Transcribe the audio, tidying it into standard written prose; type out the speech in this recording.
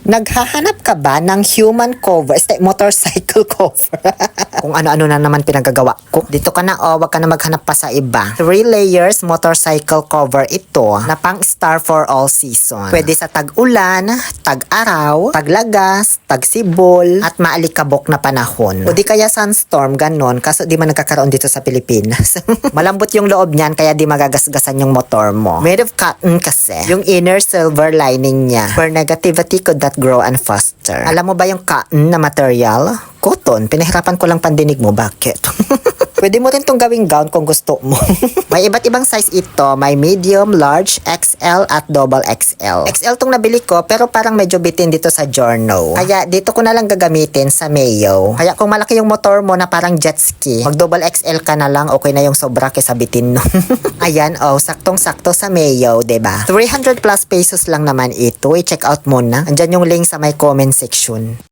Naghahanap ka ba ng human cover, motorcycle cover? Kung ano-ano na naman pinagagawa ko. Dito ka na wag ka na maghanap pa sa iba. 3 layers motorcycle cover ito na pang star for all season. Pwede sa tag-ulan, tag-araw, taglagas, tag-sibol, at maalikabok na panahon. O di kaya sunstorm, ganon. Kaso di man nagkakaroon dito sa Pilipinas. Malambot yung loob niyan kaya di magagasgasan yung motor mo. Made of cotton kasi. Yung inner silver lining niya. Where negativity could not grow and foster. Alam mo ba yung cotton na material? Cotton. Pinahirapan ko lang pandinig mo. Bakit? Pwede mo rin tong gawing gown kung gusto mo. May iba't ibang size ito. May medium, large, XL at double XL. XL tong nabili ko pero parang medyo bitin dito sa Giorno. Kaya dito ko na lang gagamitin sa Mayo. Kaya kung malaki yung motor mo na parang jet ski, mag double XL ka na lang, okay na yung sobra kesa bitin no. Ayan, saktong-sakto sa Mayo, 'di ba? 300 plus pesos lang naman ito. I-check out mo na. Andyan yung link sa my comment section.